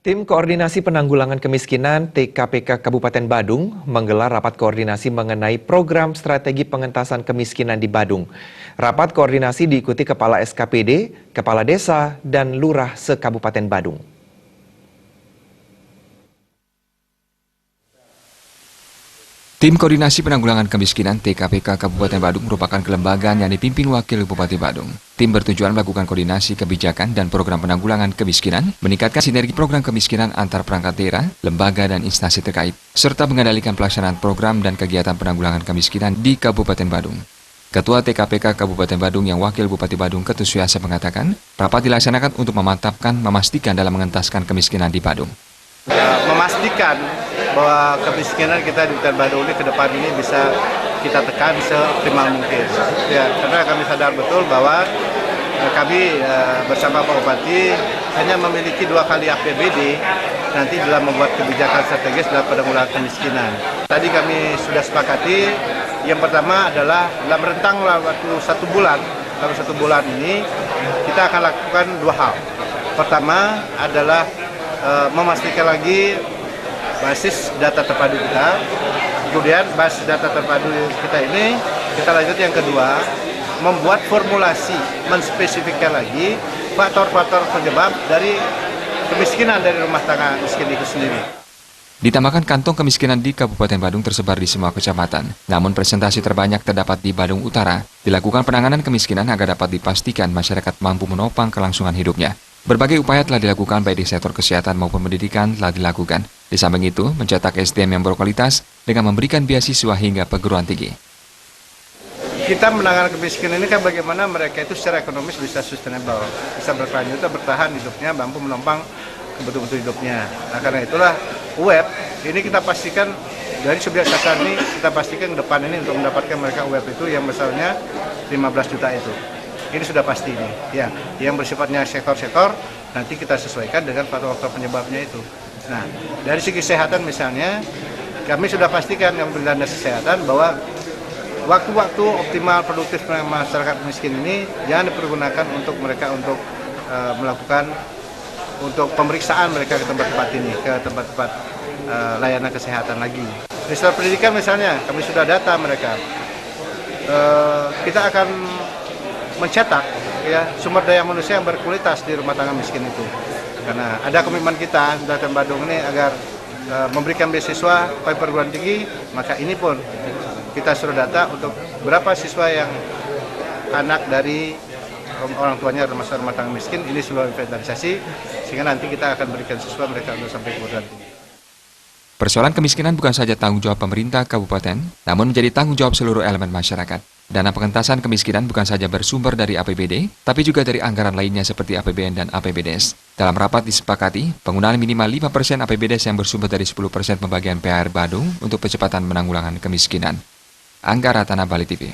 Tim Koordinasi Penanggulangan Kemiskinan TKPK Kabupaten Badung menggelar rapat koordinasi mengenai program strategi pengentasan kemiskinan di Badung. Rapat koordinasi diikuti Kepala SKPD, Kepala Desa, dan Lurah se-Kabupaten Badung. Tim Koordinasi Penanggulangan Kemiskinan TKPK Kabupaten Badung merupakan kelembagaan yang dipimpin Wakil Bupati Badung. Tim bertujuan melakukan koordinasi kebijakan dan program penanggulangan kemiskinan, meningkatkan sinergi program kemiskinan antar perangkat daerah, lembaga, dan instansi terkait, serta mengendalikan pelaksanaan program dan kegiatan penanggulangan kemiskinan di Kabupaten Badung. Ketua TKPK Kabupaten Badung yang Wakil Bupati Badung Ketusuasa mengatakan, rapat dilaksanakan untuk memastikan dalam mengentaskan kemiskinan di Badung. Memastikan bahwa kemiskinan kita di Kabupaten Badung ini ke depan ini bisa kita tekan seoptimal mungkin. Ya, karena kami sadar betul bahwa kami bersama Pak Bupati hanya memiliki 2 kali APBD nanti dalam membuat kebijakan strategis dalam penanggulangan kemiskinan. Tadi kami sudah sepakati, yang pertama adalah dalam rentang waktu 1 bulan, dalam 1 bulan ini kita akan lakukan 2 hal. Pertama adalah memastikan lagi basis data terpadu kita. Kemudian basis data terpadu kita ini kita lanjut yang kedua, membuat formulasi menspesifikkan lagi faktor-faktor penyebab dari kemiskinan dari rumah tangga miskin itu sendiri. Ditambahkan kantong kemiskinan di Kabupaten Badung tersebar di semua kecamatan. Namun presentasi terbanyak terdapat di Badung Utara. Dilakukan penanganan kemiskinan agar dapat dipastikan masyarakat mampu menopang kelangsungan hidupnya. Berbagai upaya telah dilakukan baik di sektor kesehatan maupun pendidikan telah dilakukan. Di samping itu, mencetak SDM yang berkualitas dengan memberikan beasiswa hingga perguruan tinggi. Kita menangani kemiskinan ini kan bagaimana mereka itu secara ekonomis bisa sustainable, bisa berkelanjutan, bertahan hidupnya, mampu menopang betul-betul hidupnya. Nah, karena itulah UEP ini kita pastikan dari sebuah sasaran ini kita pastikan ke depan ini untuk mendapatkan mereka UEP itu yang besarnya 15 juta itu. Ini sudah pasti ini, ya. Yang bersifatnya sektor-sektor nanti kita sesuaikan dengan faktor-faktor penyebabnya itu. Nah, dari segi kesehatan misalnya, kami sudah pastikan yang berlandaskan kesehatan bahwa waktu-waktu optimal produktif masyarakat miskin ini jangan dipergunakan untuk mereka untuk melakukan untuk pemeriksaan mereka ke tempat-tempat ini, ke tempat-tempat layanan kesehatan lagi. Di sektor pendidikan misalnya, kami sudah data mereka. Kita akan mencetak ya sumber daya manusia yang berkualitas di rumah tangga miskin itu. Karena ada komitmen kita di Kabupaten Badung ini agar memberikan beasiswa pada perguruan tinggi, maka ini pun kita suruh data untuk berapa siswa yang anak dari orang tuanya rumah tangga miskin, ini seluruh inventarisasi sehingga nanti kita akan berikan siswa mereka untuk sampai ke perguruan tinggi. Persoalan kemiskinan bukan saja tanggung jawab pemerintah kabupaten, namun menjadi tanggung jawab seluruh elemen masyarakat. Dana pengentasan kemiskinan bukan saja bersumber dari APBD, tapi juga dari anggaran lainnya seperti APBN dan APBDes. Dalam rapat disepakati, penggunaan minimal 5% APBDes yang bersumber dari 10% pembagian PR Badung untuk percepatan penanggulangan kemiskinan. Anggara Tanah Bali TV.